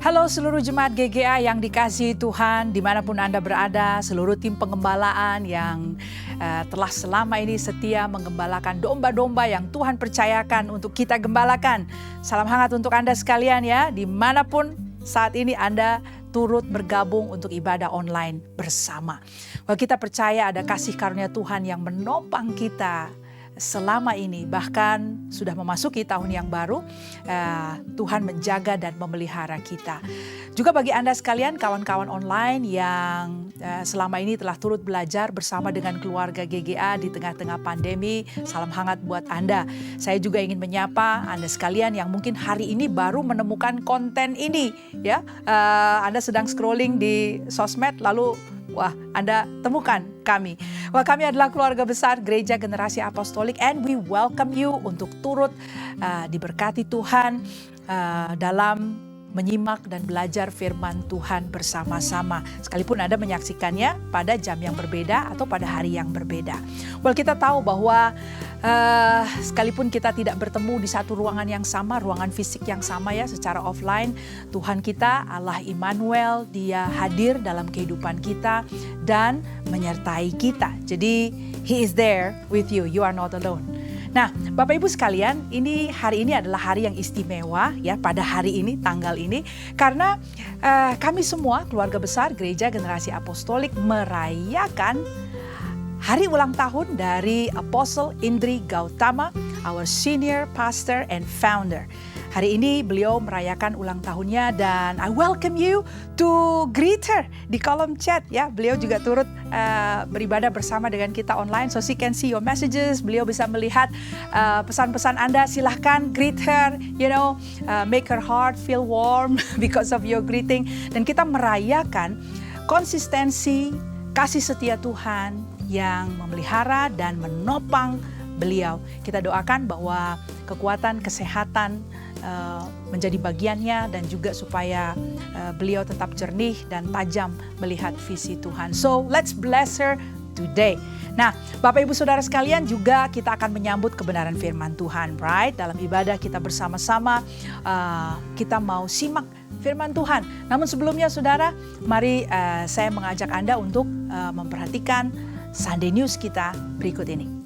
Halo seluruh jemaat GGA yang dikasihi Tuhan, dimanapun Anda berada, seluruh tim pengembalaan yang telah selama ini setia menggembalakan domba-domba yang Tuhan percayakan untuk kita gembalakan. Salam hangat untuk Anda sekalian ya, dimanapun saat ini Anda turut bergabung untuk ibadah online bersama. Kita percaya ada kasih karunia Tuhan yang menopang kita selama ini, bahkan sudah memasuki tahun yang baru, Tuhan menjaga dan memelihara kita. Juga bagi Anda sekalian, kawan-kawan online yang selama ini telah turut belajar bersama dengan keluarga GGA di tengah-tengah pandemi, salam hangat buat Anda. Saya juga ingin menyapa Anda sekalian yang mungkin hari ini baru menemukan konten ini, ya. Anda sedang scrolling di sosmed, lalu wah, Anda temukan kami. Wah, kami adalah keluarga besar Gereja Generasi Apostolik, and we welcome you untuk turut diberkati Tuhan dalam menyimak dan belajar firman Tuhan bersama-sama. Sekalipun Anda menyaksikannya pada jam yang berbeda atau pada hari yang berbeda. Well, kita tahu bahwa sekalipun kita tidak bertemu di satu ruangan yang sama, ruangan fisik yang sama ya, secara offline, Tuhan kita, Allah Immanuel, Dia hadir dalam kehidupan kita dan menyertai kita. Jadi, He is there with you. You are not alone. Nah, Bapak Ibu sekalian, hari ini adalah hari yang istimewa ya, pada hari ini, tanggal ini, karena kami semua keluarga besar Gereja Generasi Apostolik merayakan hari ulang tahun dari Apostle Indri Gautama, our senior pastor and founder. Hari ini beliau merayakan ulang tahunnya dan I welcome you to greet her di kolom chat ya. Beliau juga turut beribadah bersama dengan kita online, so she can see your messages. Beliau bisa melihat pesan-pesan Anda. Silahkan greet her, make her heart feel warm because of your greeting. Dan kita merayakan konsistensi kasih setia Tuhan yang memelihara dan menopang beliau. Kita doakan bahwa kekuatan, kesehatan menjadi bagiannya dan juga supaya beliau tetap jernih dan tajam melihat visi Tuhan. So let's bless her today. Nah, Bapak Ibu Saudara sekalian, juga kita akan menyambut kebenaran firman Tuhan, right? Dalam ibadah kita bersama-sama, kita mau simak firman Tuhan. Namun sebelumnya Saudara, mari saya mengajak Anda untuk memperhatikan Sunday News kita berikut ini.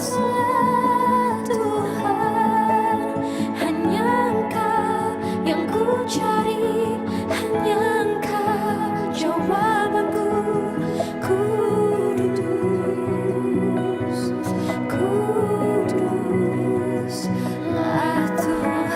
kuduslah Tuhan, hanya Engkau yang ku cari, hanya Engkau jawabanku. Kudus, kuduslah Tuhan.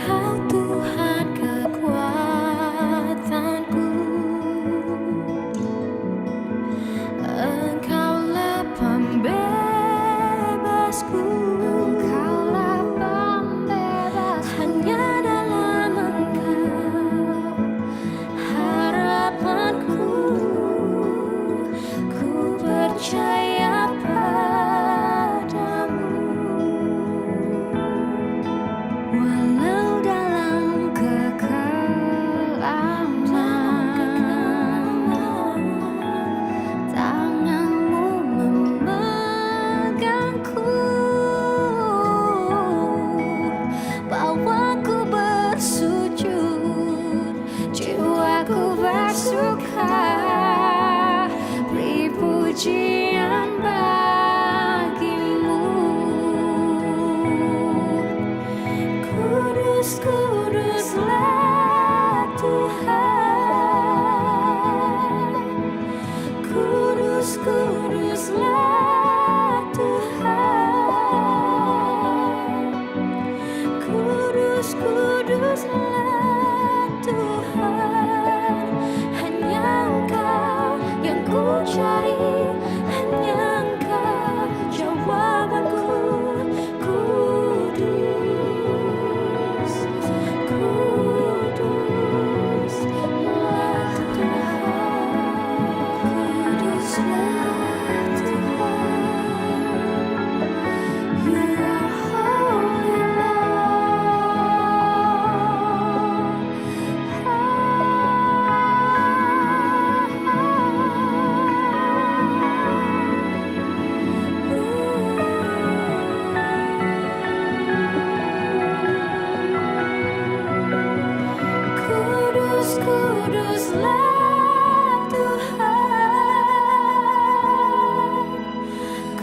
Kau Tuhan kekuatanku, Engkaulah pembebasku, Engkaulah pembebas. Hanya dalam Engkau harapanku, ku percaya padamu. Walau dalam kekelaman, tanganmu memegangku, bawaku bersujud, jiwaku bersuka, beri pujian bagimu. Kudus, kuduslah Tuhan. Kudus, kuduslah Tuhan. Kudus, kuduslah Tuhan. Hanya Engkau yang ku cari, hanya Engkau jawabanku. Kudus, kuduslah Tuhan. Kuduslah Tuhan. You are holy, Kudus, kuduslah Tuhan.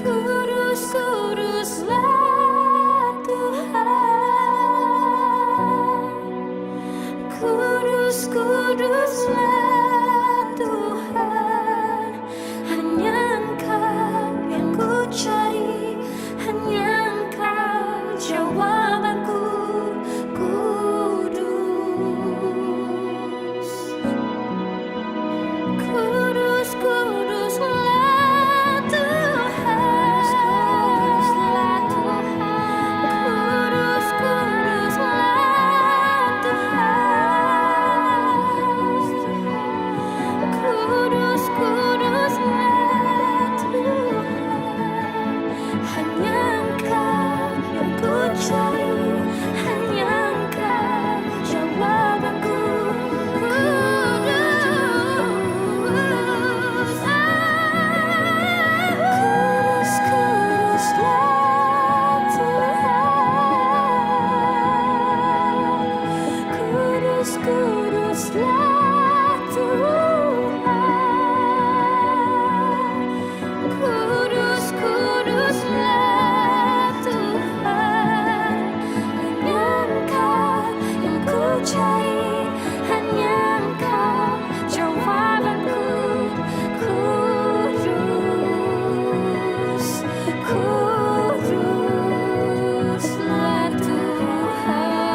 Kudus, kuduslah Tuhan. Kudus, kuduslah Tuhan. Hanya Engkau yang ku cari, hanya Engkau jawabanku. Kudus, kudus, kuduslah Tuhan. Kudus, kuduslah Tuhan. Kudus, kuduslah Tuhan. Hanya Engkau yang ku cari, hanya Engkau jawabanku. Kudus, kuduslah Tuhan. Kudus, kuduslah Tuhan. Kudus, kuduslah Tuhan. Hanya Engkau yang ku cari, hanya Engkau jawabanku. Kudus, kuduslah Tuhan.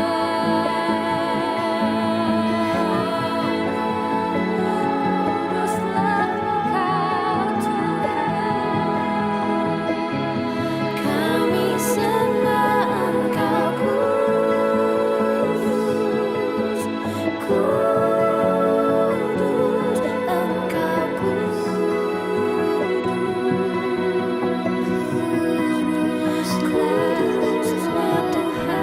Kami sembah Engkau, kudus, kudus, Engkau kudus, kuduslah Tuhan.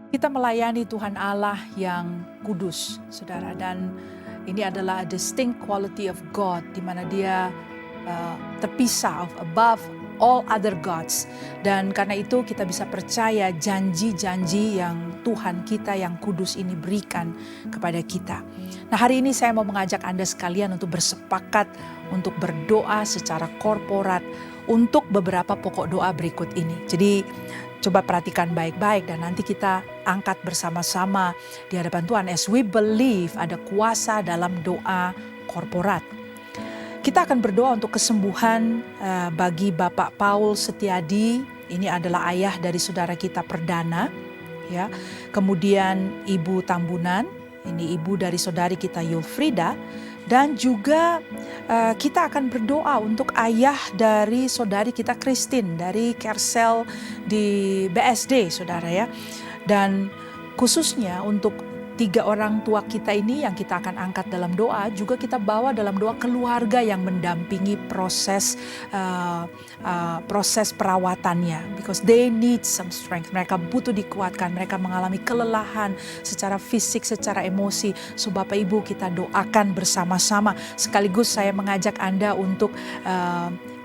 Kita melayani Tuhan Allah yang kudus, saudara. Dan Ini adalah a distinct quality of God, di mana dia terpisah above all other gods. Dan karena itu kita bisa percaya janji-janji yang Tuhan kita yang kudus ini berikan kepada kita. Nah, hari ini saya mau mengajak Anda sekalian untuk bersepakat untuk berdoa secara korporat untuk beberapa pokok doa berikut ini. Jadi coba perhatikan baik-baik dan nanti kita angkat bersama-sama di hadapan Tuhan as we believe ada kuasa dalam doa korporat. Kita akan berdoa untuk kesembuhan bagi Bapak Paul Setiadi. Ini adalah ayah dari saudara kita Perdana, ya. Kemudian Ibu Tambunan, ini ibu dari saudari kita Yulfrida, dan juga kita akan berdoa untuk ayah dari saudari kita Christine dari Kersel di BSD, saudara ya. Dan khususnya untuk 3 orang tua kita ini yang kita akan angkat dalam doa, juga kita bawa dalam doa keluarga yang mendampingi proses perawatannya, because they need some strength. Mereka butuh dikuatkan, mereka mengalami kelelahan secara fisik, secara emosi. So Bapak Ibu, kita doakan bersama-sama. Sekaligus saya mengajak Anda untuk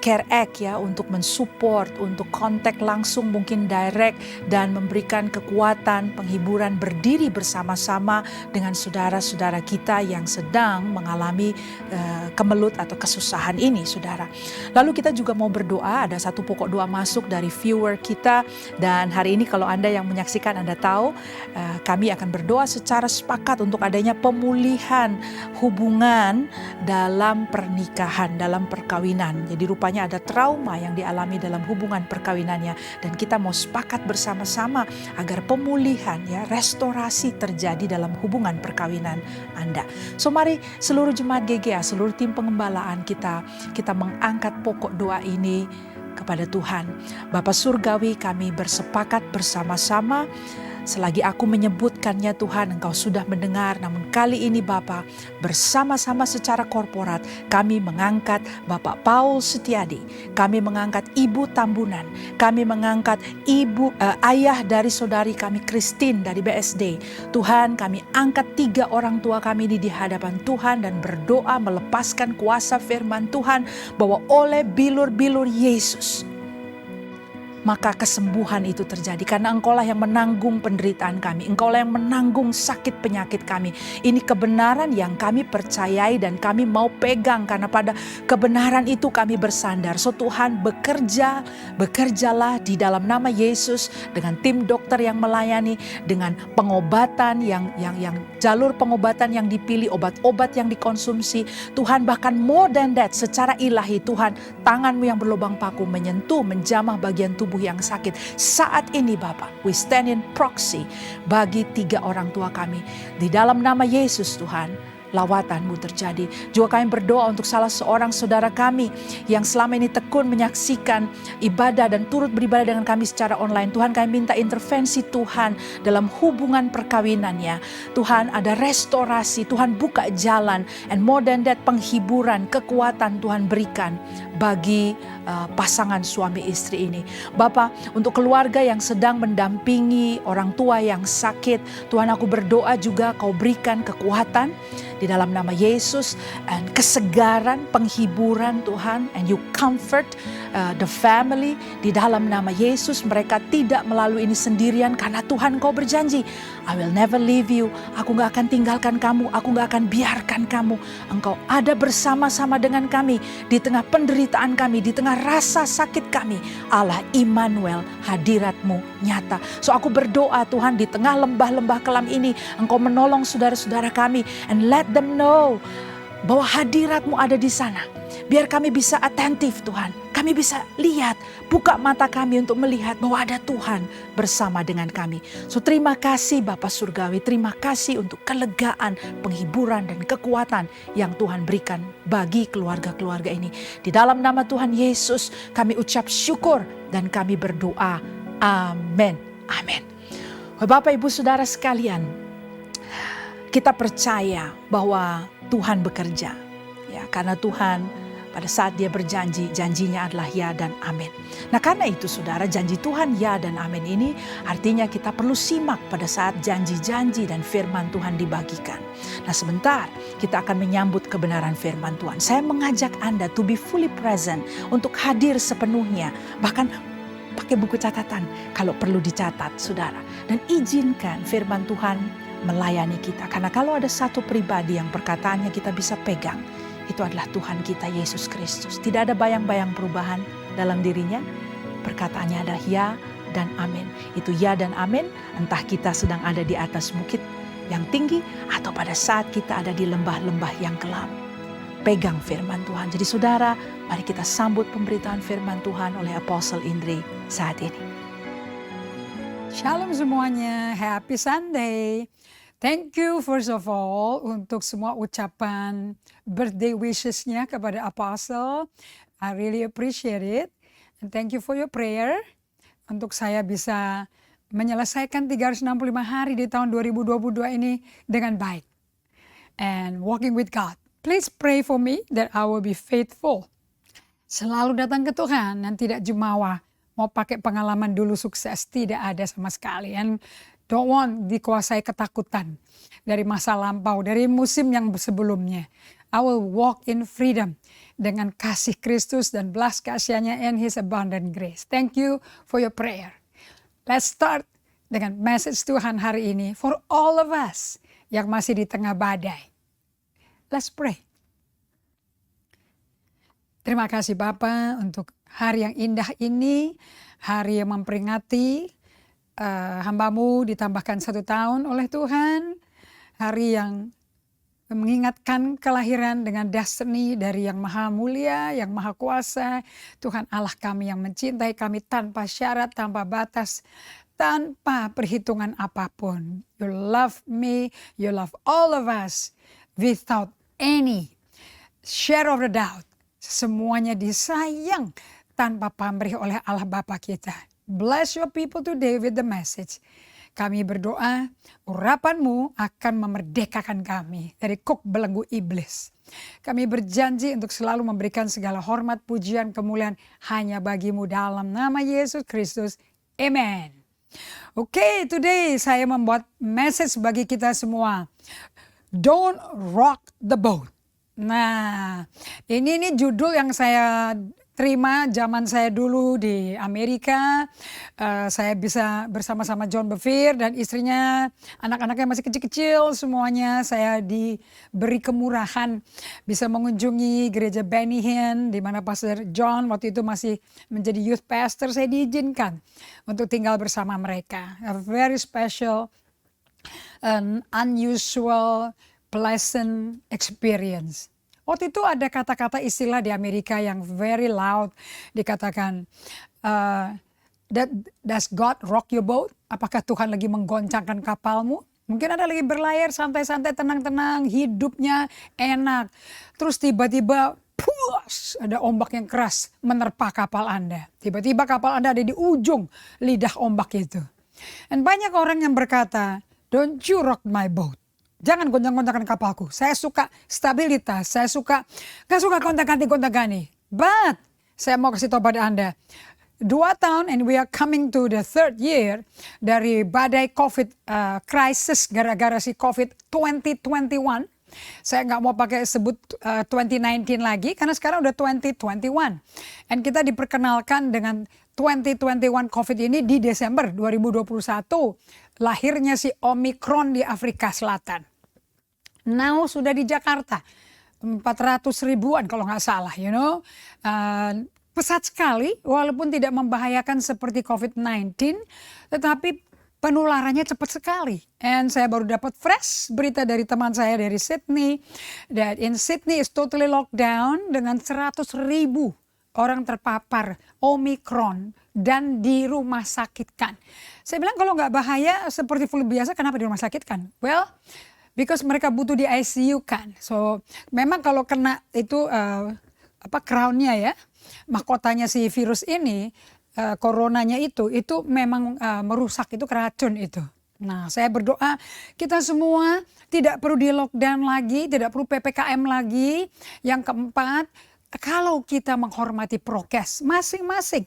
Care Act ya, untuk mensupport, untuk kontak langsung mungkin direct dan memberikan kekuatan, penghiburan, berdiri bersama-sama dengan saudara-saudara kita yang sedang mengalami kemelut atau kesusahan ini, saudara. Lalu kita juga mau berdoa, ada satu pokok doa masuk dari viewer kita, dan hari ini kalau Anda yang menyaksikan Anda tahu, kami akan berdoa secara sepakat untuk adanya pemulihan hubungan dalam pernikahan, dalam perkawinan. Jadi rupanya ada trauma yang dialami dalam hubungan perkawinannya, dan kita mau sepakat bersama-sama agar pemulihan ya, restorasi terjadi dalam hubungan perkawinan Anda. So mari seluruh jemaat GGA, seluruh tim pengembalaan kita mengangkat pokok doa ini kepada Tuhan. Bapa Surgawi, kami bersepakat bersama-sama. Selagi aku menyebutkannya Tuhan, Engkau sudah mendengar. Namun kali ini Bapa, bersama-sama secara korporat kami mengangkat Bapak Paul Setiadi, kami mengangkat Ibu Tambunan, kami mengangkat ayah dari saudari kami Christine dari BSD. Tuhan, kami angkat 3 orang tua kami ini di hadapan Tuhan dan berdoa melepaskan kuasa firman Tuhan bahwa oleh bilur-bilur Yesus maka kesembuhan itu terjadi, karena Engkaulah yang menanggung penderitaan kami, Engkaulah yang menanggung sakit penyakit kami. Ini kebenaran yang kami percayai dan kami mau pegang, karena pada kebenaran itu kami bersandar. So Tuhan, bekerjalah di dalam nama Yesus dengan tim dokter yang melayani, dengan pengobatan yang jalur pengobatan yang dipilih, obat-obat yang dikonsumsi. Tuhan, bahkan more than that, secara ilahi Tuhan, tangan-Mu yang berlubang paku menyentuh, menjamah bagian tubuh yang sakit. Saat ini Bapak, we stand in proxy bagi 3 orang tua kami. Di dalam nama Yesus Tuhan, lawatan-Mu terjadi. Juga kami berdoa untuk salah seorang saudara kami yang selama ini tekun menyaksikan ibadah dan turut beribadah dengan kami secara online. Tuhan, kami minta intervensi Tuhan dalam hubungan perkawinannya. Tuhan, ada restorasi, Tuhan buka jalan, and more than that, penghiburan, kekuatan Tuhan berikan bagi pasangan suami istri ini. Bapak, untuk keluarga yang sedang mendampingi orang tua yang sakit, Tuhan, aku berdoa juga Kau berikan kekuatan di dalam nama Yesus, and kesegaran, penghiburan Tuhan, and you comfort the family di dalam nama Yesus. Mereka tidak melalui ini sendirian, karena Tuhan Kau berjanji, I will never leave you. Aku gak akan tinggalkan kamu, aku gak akan biarkan kamu. Engkau ada bersama-sama dengan kami di tengah penderitaan kami, di tengah rasa sakit kami. Allah Immanuel, hadirat-Mu nyata. So aku berdoa Tuhan, di tengah lembah-lembah kelam ini Engkau menolong saudara-saudara kami, and let them know bahwa hadirat-Mu ada di sana. Biar kami bisa atentif Tuhan, kami bisa lihat, buka mata kami untuk melihat bahwa ada Tuhan bersama dengan kami. So terima kasih Bapa Surgawi, terima kasih untuk kelegaan, penghiburan dan kekuatan yang Tuhan berikan bagi keluarga-keluarga ini. Di dalam nama Tuhan Yesus kami ucap syukur dan kami berdoa. Amin. Amin. Bapak Ibu Saudara sekalian, kita percaya bahwa Tuhan bekerja. Ya, karena Tuhan Pada saat dia berjanji, janjinya adalah ya dan amin. Nah karena itu saudara, janji Tuhan ya dan amin ini artinya kita perlu simak pada saat janji-janji dan firman Tuhan dibagikan. Nah sebentar kita akan menyambut kebenaran firman Tuhan. Saya mengajak Anda to be fully present, untuk hadir sepenuhnya. Bahkan pakai buku catatan kalau perlu dicatat saudara. Dan izinkan firman Tuhan melayani kita. Karena kalau ada satu pribadi yang perkataannya kita bisa pegang, itu adalah Tuhan kita Yesus Kristus. Tidak ada bayang-bayang perubahan dalam dirinya. Perkataannya adalah ya dan amin. Itu ya dan amin entah kita sedang ada di atas bukit yang tinggi atau pada saat kita ada di lembah-lembah yang kelam. Pegang firman Tuhan. Jadi saudara, mari kita sambut pemberitaan firman Tuhan oleh Apostle Indri saat ini. Shalom semuanya, happy Sunday. Thank you first of all untuk semua ucapan birthday wishes-nya kepada Apostle. I really appreciate it. And thank you for your prayer. Untuk saya bisa menyelesaikan 365 hari di tahun 2022 ini dengan baik. And walking with God. Please pray for me that I will be faithful. Selalu datang ke Tuhan dan tidak jumawa. Mau pakai pengalaman dulu sukses, tidak ada sama sekali. And don't want dikuasai ketakutan dari masa lampau, dari musim yang sebelumnya. I will walk in freedom dengan kasih Kristus dan belas kasihannya and His abundant grace. Thank you for your prayer. Let's start dengan message Tuhan hari ini for all of us yang masih di tengah badai. Let's pray. Terima kasih Bapa untuk hari yang indah ini, hari yang memperingati hamba-Mu ditambahkan 1 tahun oleh Tuhan, hari yang mengingatkan kelahiran dengan destiny dari yang maha mulia, yang maha kuasa, Tuhan Allah kami yang mencintai kami tanpa syarat, tanpa batas, tanpa perhitungan apapun. You love me, you love all of us without any share of the doubt. Semuanya disayang tanpa pamrih oleh Allah Bapa kita. Bless your people today with the message. Kami berdoa, urapan-Mu akan memerdekakan kami dari kuk belenggu iblis. Kami berjanji untuk selalu memberikan segala hormat, pujian, kemuliaan hanya bagi-Mu dalam nama Yesus Kristus. Amen. Oke, today saya membuat message bagi kita semua. Don't rock the boat. Nah, ini judul yang saya terima zaman saya dulu di Amerika. Saya bisa bersama-sama John Bevere dan istrinya, anak-anaknya masih kecil-kecil semuanya. Saya diberi kemurahan bisa mengunjungi gereja Benny Hinn di mana Pastor John waktu itu masih menjadi youth pastor. Saya diizinkan untuk tinggal bersama mereka. A very special, an unusual, pleasant experience. Waktu itu ada kata-kata istilah di Amerika yang very loud, dikatakan, does God rock your boat? Apakah Tuhan lagi menggoncangkan kapalmu? Mungkin Anda lagi berlayar santai-santai, tenang-tenang, hidupnya enak. Terus tiba-tiba, puas, ada ombak yang keras menerpa kapal Anda. Tiba-tiba kapal Anda ada di ujung lidah ombak itu. Dan banyak orang yang berkata, don't you rock my boat. Jangan goncang-goncangkan kapalku. Saya suka stabilitas. Saya gak suka gonta-ganti. But saya mau kasih tahu pada Anda. 2 tahun and we are coming to the 3rd year dari badai COVID crisis gara-gara si COVID 2021. Saya gak mau pakai sebut 2019 lagi karena sekarang udah 2021. And kita diperkenalkan dengan 2021 COVID ini di Desember 2021. Lahirnya si Omicron di Afrika Selatan. Now sudah di Jakarta, 400 ribuan kalau nggak salah, you know. Pesat sekali, walaupun tidak membahayakan seperti COVID-19, tetapi penularannya cepat sekali. And saya baru dapat fresh berita dari teman saya dari Sydney, that in Sydney is totally locked down dengan 100 ribu orang terpapar Omicron dan di rumah sakitkan. Saya bilang kalau nggak bahaya seperti flu biasa, kenapa di rumah sakitkan? Well, because mereka butuh di ICU kan. So memang kalau kena itu crown-nya ya, mahkotanya si virus ini, coronanya itu memang merusak, itu keracun itu. Nah saya berdoa kita semua tidak perlu di lockdown lagi, tidak perlu PPKM lagi. Yang keempat, kalau kita menghormati prokes masing-masing.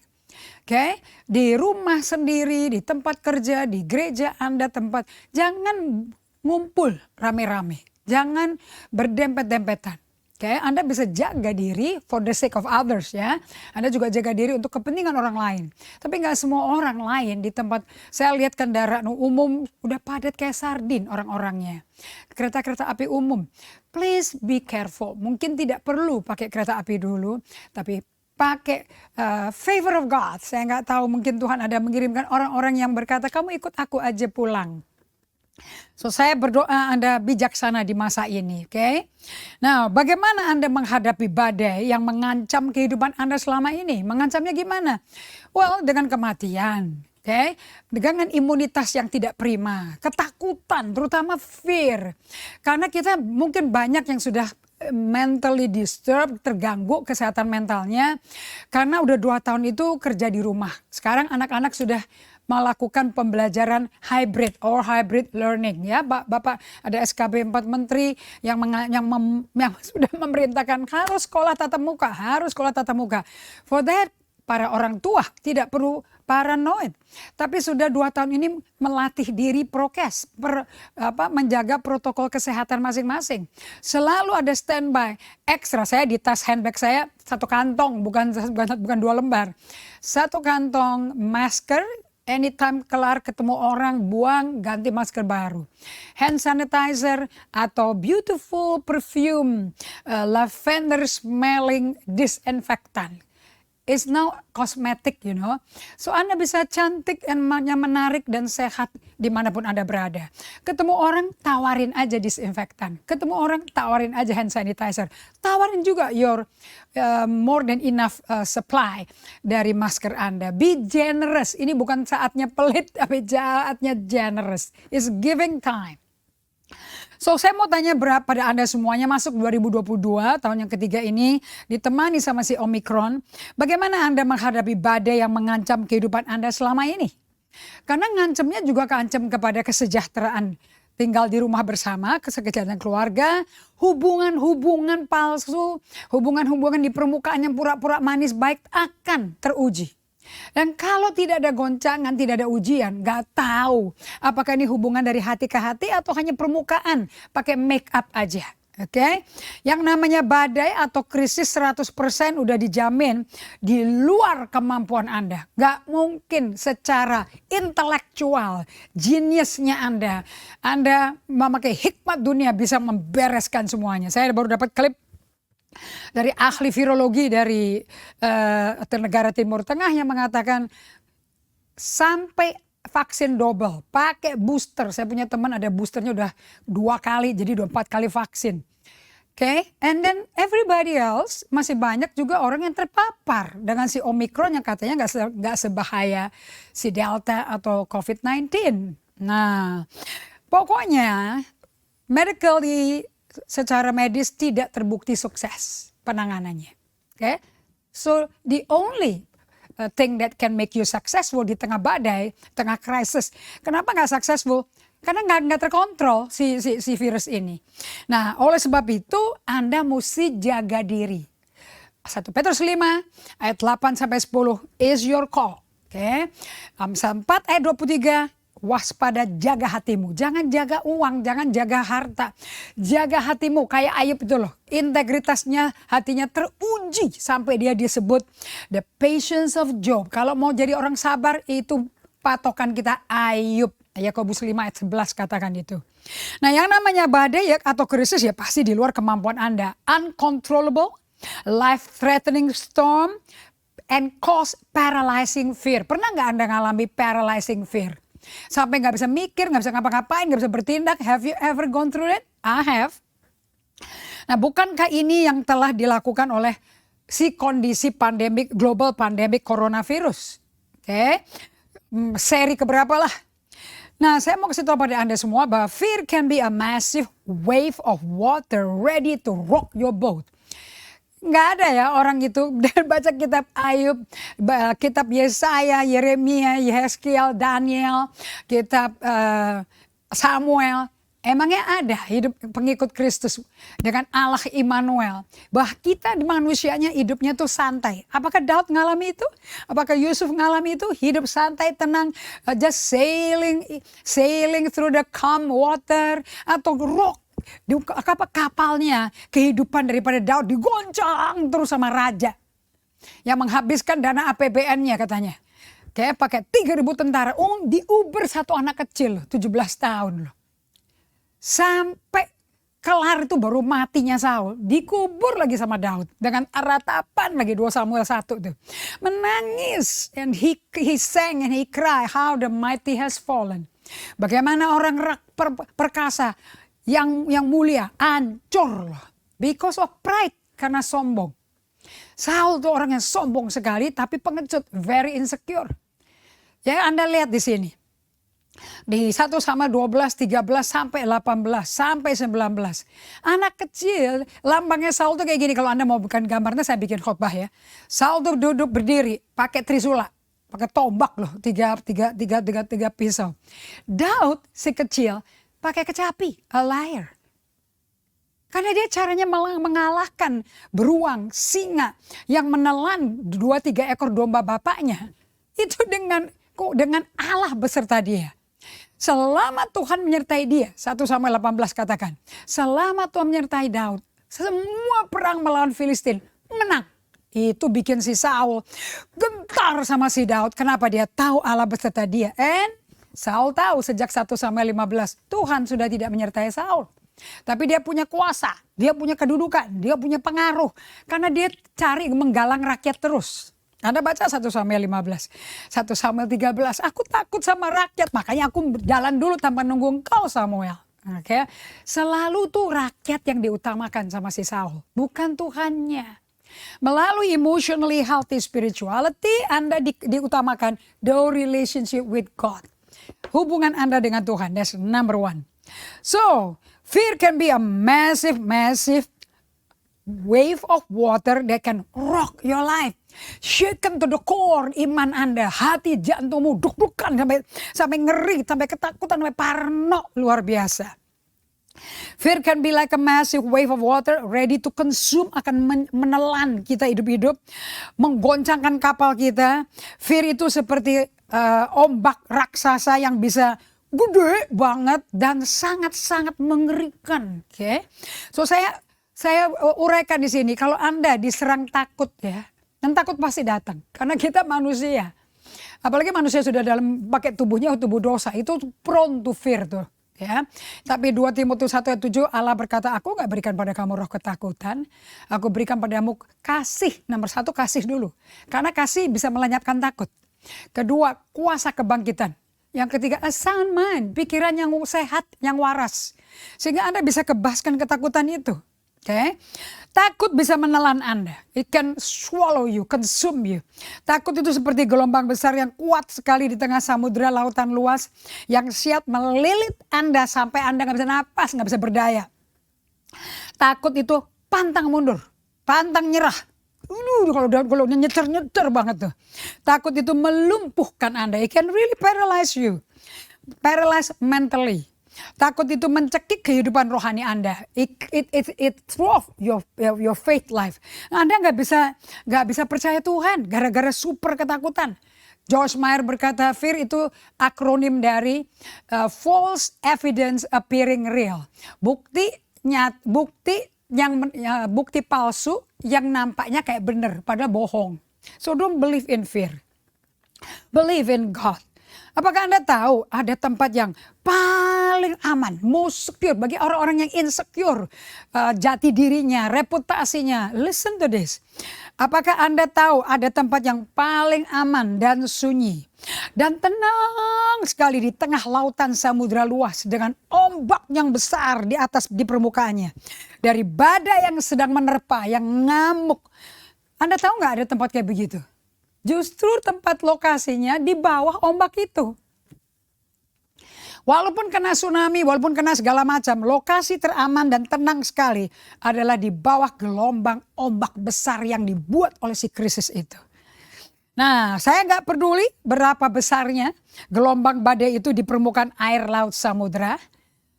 Oke, di rumah sendiri, di tempat kerja, di gereja Anda tempat, jangan ngumpul rame-rame, jangan berdempet-dempetan. Oke, Anda bisa jaga diri for the sake of others ya. Anda juga jaga diri untuk kepentingan orang lain. Tapi nggak semua orang lain di tempat, saya lihat kendaraan umum udah padat kayak sardin orang-orangnya. Kereta-kereta api umum, please be careful. Mungkin tidak perlu pakai kereta api dulu, tapi pakai favor of God. Saya nggak tahu, mungkin Tuhan ada mengirimkan orang-orang yang berkata, kamu ikut aku aja pulang. So saya berdoa Anda bijaksana di masa ini, oke? Nah, bagaimana Anda menghadapi badai yang mengancam kehidupan Anda selama ini? Mengancamnya gimana? Well, dengan kematian, oke? Dengan imunitas yang tidak prima, ketakutan, terutama fear. Karena kita mungkin banyak yang sudah mentally disturbed, terganggu kesehatan mentalnya. Karena udah 2 tahun itu kerja di rumah. Sekarang anak-anak sudah melakukan pembelajaran hybrid or hybrid learning ya. Bapak ada SKB 4 menteri yang sudah memerintahkan harus sekolah tatap muka, harus sekolah tatap muka. For that, para orang tua tidak perlu paranoid. Tapi sudah 2 tahun ini melatih diri prokes, menjaga protokol kesehatan masing-masing. Selalu ada standby ekstra. Saya di tas handbag saya 1 kantong, bukan 2 lembar. 1 kantong masker. Anytime kelar ketemu orang, buang, ganti masker baru. Hand sanitizer atau beautiful perfume, lavender smelling disinfectant. It's now cosmetic, you know. So Anda bisa cantik dan menarik dan sehat dimanapun Anda berada. Ketemu orang, tawarin aja disinfektan. Ketemu orang, tawarin aja hand sanitizer. Tawarin juga your more than enough supply dari masker Anda. Be generous. Ini bukan saatnya pelit, tapi saatnya generous. It's giving time. So saya mau tanya pada Anda semuanya, masuk 2022 tahun yang ketiga ini ditemani sama si Omicron. Bagaimana Anda menghadapi badai yang mengancam kehidupan Anda selama ini? Karena ngancamnya juga keancam kepada kesejahteraan tinggal di rumah bersama, kesejahteraan keluarga, hubungan-hubungan palsu, hubungan-hubungan di permukaan yang pura-pura manis baik akan teruji. Dan kalau tidak ada goncangan, tidak ada ujian, gak tahu apakah ini hubungan dari hati ke hati atau hanya permukaan, pakai make up aja. Oke, yang namanya badai atau krisis 100% udah dijamin di luar kemampuan Anda. Gak mungkin secara intelektual, geniusnya Anda memakai hikmat dunia bisa membereskan semuanya. Saya baru dapat klip dari ahli virologi dari negara Timur Tengah yang mengatakan sampai vaksin double, pakai booster. Saya punya teman ada boosternya udah 2 kali, jadi udah 4 kali vaksin. Oke, and then everybody else, masih banyak juga orang yang terpapar dengan si Omicron yang katanya nggak sebahaya si Delta atau COVID-19. Nah, pokoknya medically secara medis tidak terbukti sukses penanganannya. Okay? So the only thing that can make you successful di tengah badai, tengah krisis. Kenapa nggak successful? Karena nggak terkontrol si virus ini. Nah, oleh sebab itu Anda mesti jaga diri. 1 Petrus 5 ayat 8 sampai 10 is your call. Okay? Amsal 4 ayat 23. Waspada, jaga hatimu. Jangan jaga uang, jangan jaga harta. Jaga hatimu kayak Ayub itu loh. Integritasnya, hatinya teruji sampai dia disebut the patience of Job. Kalau mau jadi orang sabar itu patokan kita Ayub. Yakobus 5 ayat 11 katakan itu. Nah, yang namanya badai atau krisis ya pasti di luar kemampuan Anda. Uncontrollable, life-threatening storm, and cause paralyzing fear. Pernah nggak Anda ngalami paralyzing fear? Sampai nggak bisa mikir, nggak bisa ngapa-ngapain, nggak bisa bertindak. Have you ever gone through it? I have. Nah, bukankah ini yang telah dilakukan oleh si kondisi pandemik, global pandemic coronavirus? Oke, seri keberapa lah? Nah, saya mau kasih tahu pada Anda semua bahwa fear can be a massive wave of water ready to rock your boat. Nggak ada ya orang itu dan baca kitab Ayub, kitab Yesaya, Yeremia, Yehezkiel, Daniel, kitab Samuel, Emangnya ada hidup pengikut Kristus dengan Allah Immanuel? Bahwa kita manusianya hidupnya tuh santai. Apakah Daud ngalami itu? Apakah Yusuf ngalami itu? Hidup santai, tenang, just sailing through the calm water, atau rock kapalnya kehidupan daripada Daud digoncang terus sama raja yang menghabiskan dana APBN-nya katanya. Kayak pakai 3.000 tentara. Diuber satu anak kecil 17 tahun loh. Sampai kelar itu baru matinya Saul. Dikubur lagi sama Daud. Dengan ratapan lagi 2 Samuel 1 tuh. Menangis. And he sang and he cried how the mighty has fallen. Bagaimana orang perkasa yang mulia hancur loh. Because of pride. Karena sombong. Saul tuh orang yang sombong sekali tapi pengecut. Very insecure. Ya Anda lihat di sini. Di 1 Samuel 12, 13 sampai 18 sampai 19. Anak kecil, lambangnya Saul tuh kayak gini. Kalau Anda mau bukan gambarnya saya bikin khotbah ya. Saul tuh duduk berdiri pakai trisula, pakai tombak loh, tiga pisau. Daud si kecil pakai kecapi, a liar. Karena dia caranya mengalahkan beruang, singa yang menelan 2-3 ekor domba bapaknya. Itu dengan Allah beserta dia. Selama Tuhan menyertai dia, 1 Samuel 18 katakan, selama Tuhan menyertai Daud, semua perang melawan Filistin menang. Itu bikin si Saul gentar sama si Daud. Kenapa? Dia tahu Allah beserta dia. And Saul tahu sejak 1 Samuel 15, Tuhan sudah tidak menyertai Saul. Tapi dia punya kuasa, dia punya kedudukan, dia punya pengaruh. Karena dia cari menggalang rakyat terus. Anda baca 1 Samuel 15, 1 Samuel 13, aku takut sama rakyat, makanya aku jalan dulu tanpa nunggu engkau Samuel. Oke, selalu tuh rakyat yang diutamakan sama si Saul, bukan Tuhannya. Melalui emotionally healthy spirituality, Anda diutamakan the relationship with God. Hubungan Anda dengan Tuhan, that's number one. So, fear can be a massive wave of water that can rock your life. Shaken to the core iman Anda, hati jantungmu duk-dukan sampai ngeri, sampai ketakutan, sampai parno luar biasa. Fear can be like a massive wave of water ready to consume, akan menelan kita hidup-hidup, menggoncangkan kapal kita. Fear itu seperti ombak raksasa yang bisa gede banget dan sangat-sangat mengerikan. Oke. So saya uraikan di sini, kalau Anda diserang takut ya, dan takut pasti datang. Karena kita manusia. Apalagi manusia sudah dalam pakai tubuhnya, tubuh dosa. Itu prone to fear tuh. Ya. Tapi 2 Timotius 1 ayat 7 Allah berkata, aku gak berikan pada kamu roh ketakutan. Aku berikan padamu kasih. Nomor 1 kasih dulu. Karena kasih bisa melenyapkan takut. Kedua, kuasa kebangkitan. Yang ketiga, a sound mind. Pikiran yang sehat, yang waras. Sehingga Anda bisa kebaskan ketakutan itu. Okay. Takut bisa menelan Anda. It can swallow you, consume you. Takut itu seperti gelombang besar yang kuat sekali di tengah samudera lautan luas. Yang siap melilit Anda sampai Anda gak bisa napas, gak bisa berdaya. Takut itu pantang mundur, pantang nyerah. Kalau nyeter banget tuh. Takut itu melumpuhkan Anda. It can really paralyze you. Paralyze mentally. Takut itu mencekik kehidupan rohani Anda. It throws your faith life. Anda nggak bisa percaya Tuhan gara-gara super ketakutan. Joyce Meyer berkata, fear itu akronim dari false evidence appearing real. Bukti palsu yang nampaknya kayak benar padahal bohong. So don't believe in fear. Believe in God. Apakah Anda tahu ada tempat yang paling aman, most secure bagi orang-orang yang insecure, jati dirinya, reputasinya? Listen to this. Apakah Anda tahu ada tempat yang paling aman dan sunyi dan tenang sekali di tengah lautan samudera luas dengan ombak yang besar di permukaannya, dari badai yang sedang menerpa, yang ngamuk? Anda tahu nggak ada tempat kayak begitu? Justru tempat lokasinya di bawah ombak itu. Walaupun kena tsunami, walaupun kena segala macam, lokasi teraman dan tenang sekali adalah di bawah gelombang ombak besar yang dibuat oleh si krisis itu. Nah, saya nggak peduli berapa besarnya gelombang badai itu di permukaan air laut samudera.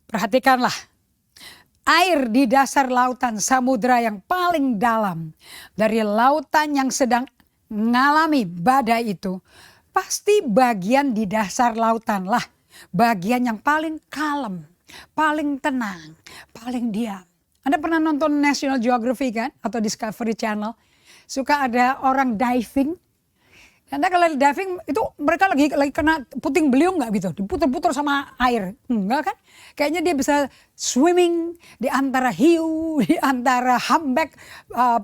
Perhatikanlah, air di dasar lautan samudra yang paling dalam dari lautan yang sedang mengalami badai itu, pasti bagian di dasar lautan lah, bagian yang paling kalem, paling tenang, paling diam. Anda pernah nonton National Geographic kan? Atau Discovery Channel? Suka ada orang diving. Anda kalau diving itu mereka lagi kena puting beliung nggak gitu, diputer-puter sama air, enggak kan? Kayaknya dia bisa swimming di antara hiu, di antara humpback,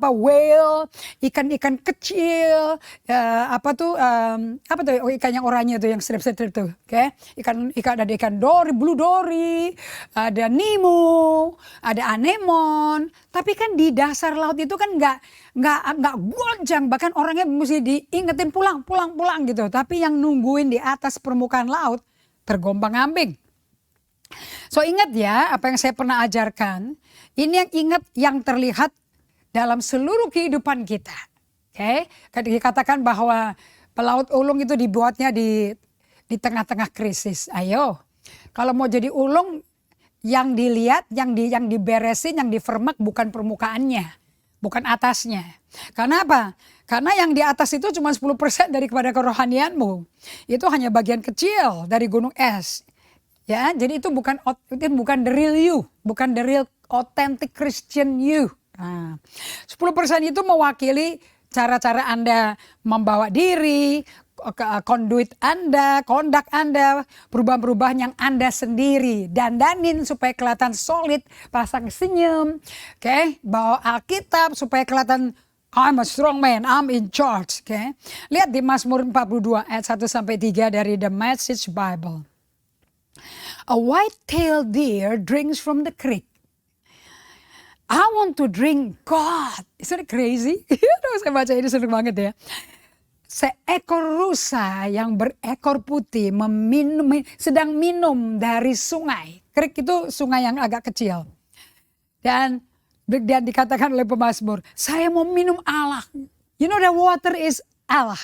whale, ikan-ikan kecil, apa tuh ikan yang oranye tuh yang strip-strip tuh, oke? Ada ikan dori, blue dory, ada Nemo, ada anemon. Tapi kan di dasar laut itu kan nggak goncang, bahkan orangnya mesti diingetin pulang gitu. Tapi yang nungguin di atas permukaan laut tergombang-ambing. So ingat ya apa yang saya pernah ajarkan. Ini yang ingat yang terlihat dalam seluruh kehidupan kita. Oke, dikatakan bahwa pelaut ulung itu dibuatnya di tengah-tengah krisis. Ayo, kalau mau jadi ulung yang dilihat, yang diberesin, yang difermak bukan permukaannya, bukan atasnya. Karena apa? Karena yang di atas itu cuma 10% daripada kerohanianmu. Itu hanya bagian kecil dari gunung es. Ya, jadi itu bukan the real you, bukan the real authentic Christian you. Nah, 10% itu mewakili cara-cara Anda membawa diri, konduit Anda, kondak Anda, perubahan-perubahan yang Anda sendiri. Dandanin supaya kelihatan solid, pasang senyum, bawa Alkitab supaya kelihatan I'm a strong man, I'm in charge. Lihat di Mazmur 42 ayat 1-3 dari The Message Bible. A white-tailed deer drinks from the creek. I want to drink God. Isn't it crazy? Saya baca ini seneng banget ya. Seekor rusa yang berekor putih sedang minum dari sungai. Creek itu sungai yang agak kecil. Dan dikatakan oleh pemazmur, saya mau minum Allah. You know the water is Allah.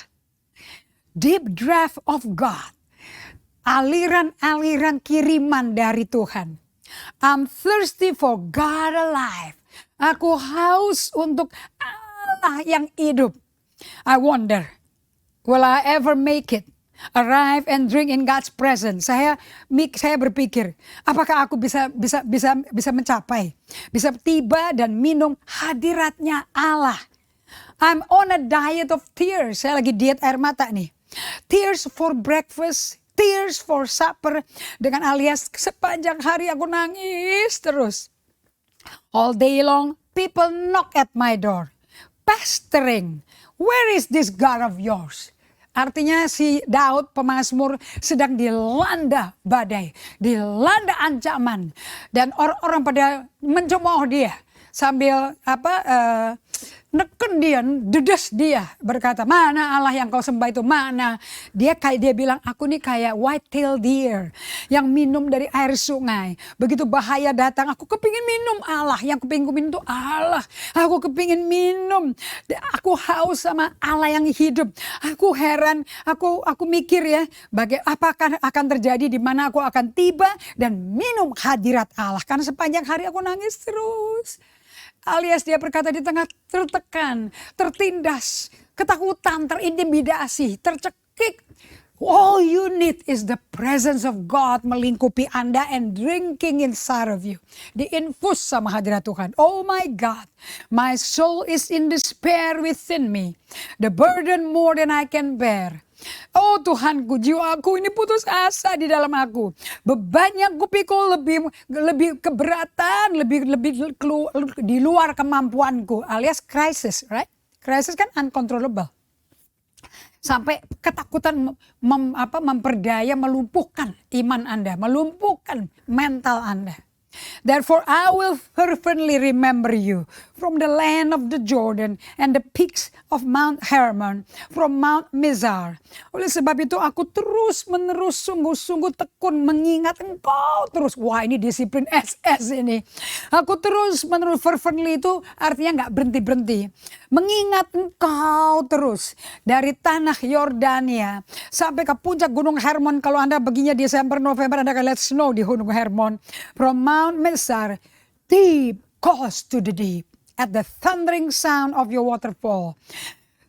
Deep draft of God. Aliran-aliran kiriman dari Tuhan. I'm thirsty for God alive. Aku haus untuk Allah yang hidup. I wonder, will I ever make it? Arrive and drink in God's presence. Saya berpikir, apakah aku bisa mencapai, bisa tiba dan minum hadiratnya Allah. I'm on a diet of tears. Saya lagi diet air mata nih. Tears for breakfast, tears for supper, dengan alias sepanjang hari aku nangis terus. All day long, people knock at my door, pestering, where is this God of yours? Artinya si Daud pemazmur sedang dilanda badai, dilanda ancaman, dan orang-orang pada mencemooh dia sambil neken dia, dedes dia, berkata, mana Allah yang kau sembah itu, mana? Dia bilang, aku nih kayak white-tailed deer yang minum dari air sungai. Begitu bahaya datang, aku kepingin minum Allah. Yang kepingin minum itu Allah. Aku kepingin minum. Aku haus sama Allah yang hidup. Aku heran, aku mikir ya, apakah akan terjadi di mana aku akan tiba dan minum hadirat Allah. Karena sepanjang hari aku nangis terus. Alias dia berkata di tengah tertekan, tertindas, ketakutan, terintimidasi, tercekik. All you need is the presence of God melingkupi Anda and drinking inside of you. Diinfus sama hadirat Tuhan. Oh my God, my soul is in despair within me. The burden more than I can bear. Oh Tuhanku, jiwaku ini putus asa di dalam aku. Bebannya aku pikul lebih keberatan, lebih di luar kemampuanku, alias crisis, right? Crisis kan uncontrollable. Sampai ketakutan memperdaya, melumpuhkan iman Anda, melumpuhkan mental Anda. Therefore I will fervently remember you from the land of the Jordan and the peaks of Mount Hermon, from Mount Mizar. Oleh sebab itu aku terus menerus sungguh-sungguh tekun mengingat engkau terus. Wah, ini disiplin SS ini. Aku terus menerus, fervently itu artinya nggak berhenti-berhenti. Mengingat engkau terus dari tanah Yordania sampai ke puncak Gunung Hermon. Kalau Anda baginya Desember, November, Anda akan lihat snow di Gunung Hermon. From Mount Mizar, deep calls to the deep at the thundering sound of your waterfall.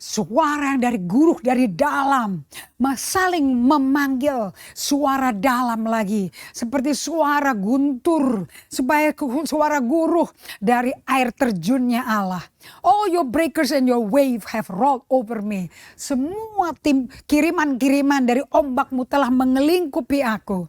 Suara yang dari guruh dari dalam, saling memanggil suara dalam lagi. Seperti suara guntur, supaya suara guruh dari air terjunnya Allah. All your breakers and your wave have rolled over me. Semua kiriman-kiriman dari ombakmu telah mengelingkupi aku.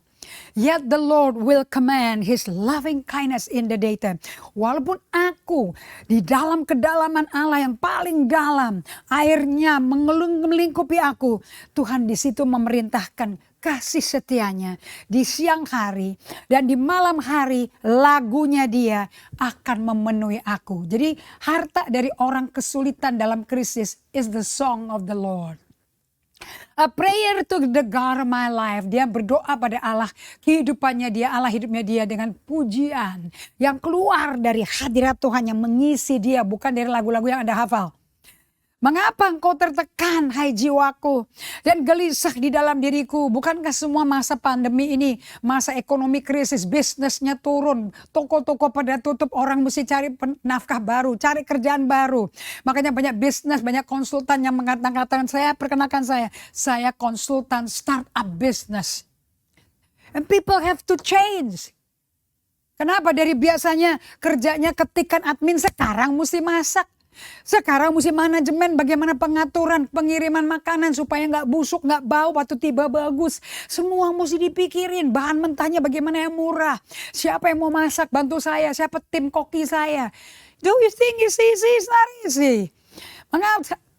Yet the Lord will command his loving kindness in the daytime. Walaupun aku di dalam kedalaman Allah yang paling dalam, airnya melingkupi aku, Tuhan di situ memerintahkan kasih setianya di siang hari dan di malam hari lagunya dia akan memenuhi aku. Jadi harta dari orang kesulitan dalam krisis is the song of the Lord. A prayer to the God of my life. Dia berdoa pada Allah. Kehidupannya dia, Allah hidupnya dia dengan pujian. Yang keluar dari hadirat Tuhan yang mengisi dia. Bukan dari lagu-lagu yang Anda hafal. Mengapa engkau tertekan, hai jiwaku, dan gelisah di dalam diriku? Bukankah semua masa pandemi ini, masa ekonomi krisis, bisnisnya turun, toko-toko pada tutup, orang mesti cari nafkah baru, cari kerjaan baru. Makanya banyak bisnis, banyak konsultan yang mengatakan perkenalkan saya konsultan startup business. And people have to change. Kenapa? Dari biasanya kerjanya ketikan admin, sekarang mesti masak. Sekarang mesti manajemen, bagaimana pengaturan pengiriman makanan supaya nggak busuk, nggak bau, waktu tiba bagus. Semua mesti dipikirin, bahan mentahnya bagaimana yang murah. Siapa yang mau masak, bantu saya, siapa tim koki saya. Do you think it's easy? It's not easy.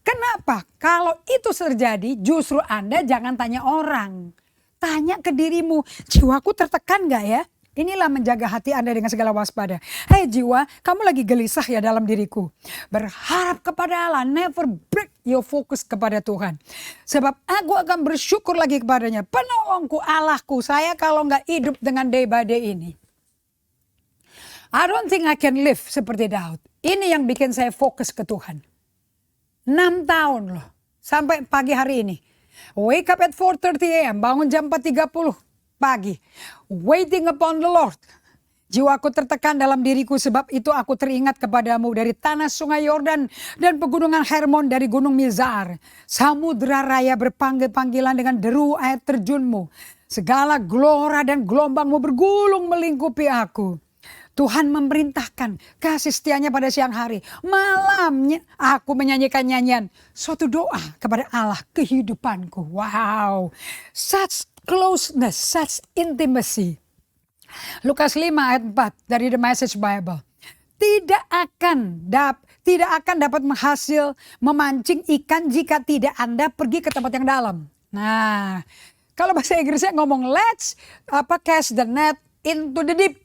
Kenapa? Kalau itu terjadi, justru Anda jangan tanya orang. Tanya ke dirimu, jiwaku tertekan nggak ya? Inilah menjaga hati Anda dengan segala waspada. Hei jiwa, kamu lagi gelisah ya dalam diriku. Berharap kepada Allah, never break your focus kepada Tuhan. Sebab aku akan bersyukur lagi kepadanya. Penolongku, Allahku, saya kalau nggak hidup dengan day by day ini. I don't think I can live seperti Daud. Ini yang bikin saya fokus ke Tuhan. 6 tahun loh, sampai pagi hari ini. Wake up at 4:30 a.m., bangun jam 4:30 pagi. Waiting upon the Lord. Jiwaku tertekan dalam diriku, sebab itu aku teringat kepadamu dari tanah sungai Yordan dan pegunungan Hermon, dari gunung Mizar. Samudra raya berpanggil-panggilan dengan deru air terjunmu. Segala gelora dan gelombangmu bergulung melingkupi aku. Tuhan memerintahkan kasih setianya pada siang hari. Malamnya aku menyanyikan nyanyian suatu doa kepada Allah kehidupanku. Wow, such closeness, such intimacy. Lukas 5 ayat 4 dari The Message Bible. Tidak akan dapat menghasil memancing ikan jika tidak Anda pergi ke tempat yang dalam. Nah, kalau bahasa Inggrisnya ngomong let's cast the net into the deep.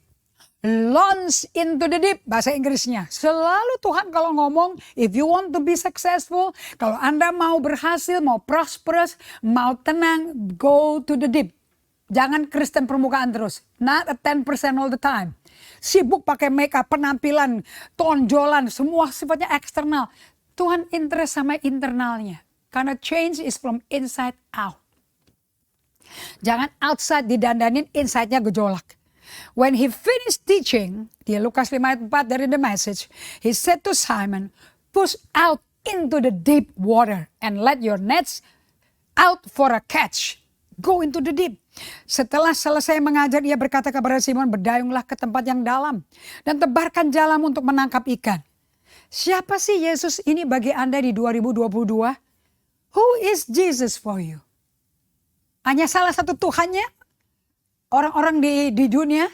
Launch into the deep, bahasa Inggrisnya. Selalu Tuhan kalau ngomong, if you want to be successful, kalau Anda mau berhasil, mau prosperous, mau tenang, go to the deep. Jangan Kristen permukaan terus. Not a 10% all the time. Sibuk pakai make up, penampilan, tonjolan, semua sifatnya eksternal. Tuhan interest sama internalnya. Karena change is from inside out. Jangan outside didandanin, inside-nya gejolak. When he finished teaching, di Lukas 5 ayat 4 dari The Message, he said to Simon, push out into the deep water and let your nets out for a catch. Go into the deep. Setelah selesai mengajar, ia berkata kepada Simon, berdayunglah ke tempat yang dalam dan tebarkan jalanmu untuk menangkap ikan. Siapa sih Yesus ini bagi Anda di 2022? Who is Jesus for you? Hanya salah satu Tuhannya? Orang-orang di dunia,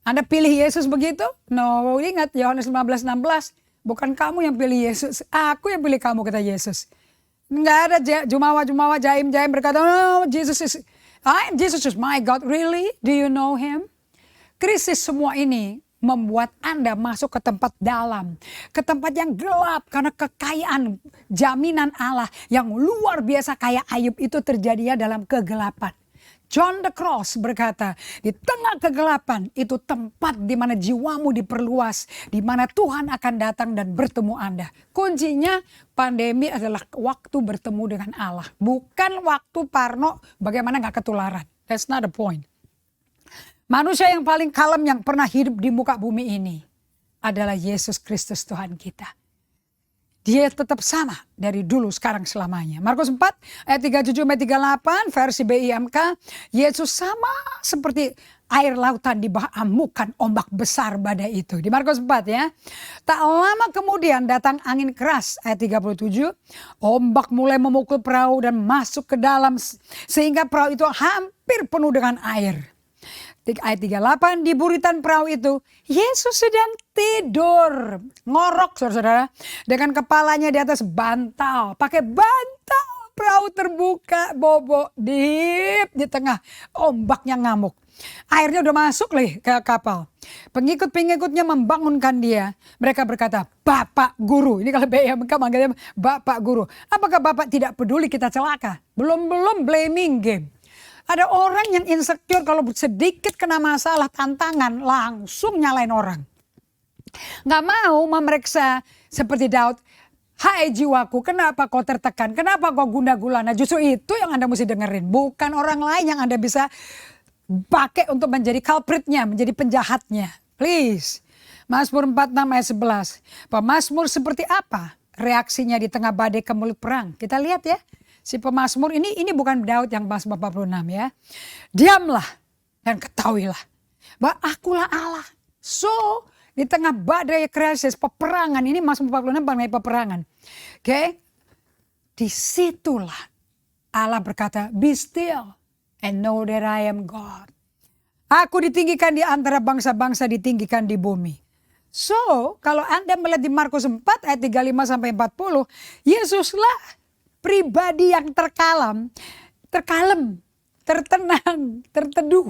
Anda pilih Yesus begitu? No, ingat Yohanes 15:16. Bukan kamu yang pilih Yesus, aku yang pilih kamu, kata Yesus. Enggak ada jumawa-jumawa, jaim-jaim berkata, oh, Jesus is my God. Really? Do you know him? Krisis semua ini membuat Anda masuk ke tempat dalam, ke tempat yang gelap karena kekayaan jaminan Allah yang luar biasa kaya Ayub itu terjadinya dalam kegelapan. John the Cross berkata, di tengah kegelapan itu tempat di mana jiwamu diperluas, di mana Tuhan akan datang dan bertemu Anda. Kuncinya pandemi adalah waktu bertemu dengan Allah, bukan waktu parno bagaimana gak ketularan. That's not the point. Manusia yang paling kalem yang pernah hidup di muka bumi ini adalah Yesus Kristus Tuhan kita. Dia tetap sama dari dulu, sekarang, selamanya. Markus 4 ayat 37-38 versi BIMK. Yesus sama seperti air lautan di bawah amukan ombak besar badai itu. Di Markus 4 ya. Tak lama kemudian datang angin keras ayat 37. Ombak mulai memukul perahu dan masuk ke dalam sehingga perahu itu hampir penuh dengan air. Ayat 38, di buritan perahu itu Yesus sedang tidur. Ngorok saudara-saudara. Dengan kepalanya di atas bantal. Pakai bantal. Perahu terbuka, bobo, deep di tengah. Ombaknya ngamuk. Airnya udah masuk ke kapal. Pengikut-pengikutnya membangunkan dia. Mereka berkata, Bapak Guru. Ini kalau BMK manggilnya Bapak Guru. Apakah Bapak tidak peduli kita celaka? Belum-belum blaming game. Ada orang yang insecure kalau sedikit kena masalah, tantangan, langsung nyalain orang. Gak mau memeriksa seperti Daud. Hai jiwaku, kenapa kau tertekan? Kenapa kau gundah gulana? Justru itu yang Anda mesti dengerin. Bukan orang lain yang Anda bisa pakai untuk menjadi culpritnya, menjadi penjahatnya. Please. Mazmur 46 ayat 11. Pemazmur seperti apa reaksinya di tengah badai kemelut perang? Kita lihat ya. Si pemazmur ini bukan Daud yang Mazmur 46 ya. Diamlah dan ketahuilah bahwa akulah Allah. So di tengah badai krisis peperangan, ini Mazmur 46 mengenai peperangan. Oke. Disitulah Allah berkata, be still and know that I am God. Aku ditinggikan di antara bangsa-bangsa, ditinggikan di bumi. So kalau Anda melihat di Markus 4 ayat 35-40, Yesuslah pribadi yang terkalem, tertenang, terteduh.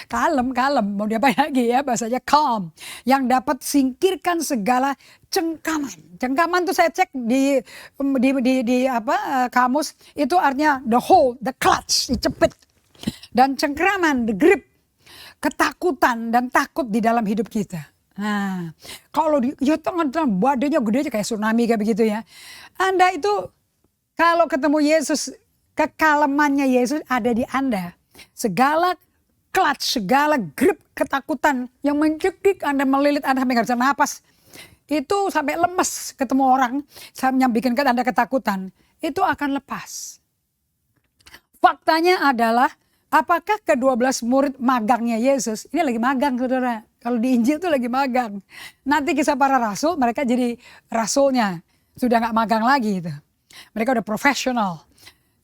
Kalem, mau diapain lagi ya, bahasanya calm. Yang dapat singkirkan segala cengkaman. Cengkaman tuh saya cek di kamus, itu artinya the hold, the clutch, dicepit. Dan cengkraman, the grip, ketakutan dan takut di dalam hidup kita. Nah, kalau ya tengah-tengah badannya gede aja kayak tsunami kayak begitu ya. Anda itu kalau ketemu Yesus, kekalemannya Yesus ada di Anda. Segala clutch, segala grip ketakutan yang mencekik Anda, melilit Anda sampai gak bisa napas. Itu sampai lemes ketemu orang yang bikin Anda ketakutan. Itu akan lepas. Faktanya adalah, apakah ke-12 murid magangnya Yesus, ini lagi magang saudara. Kalau di Injil itu lagi magang. Nanti kisah para rasul, mereka jadi rasulnya. Sudah gak magang lagi itu. Mereka udah profesional.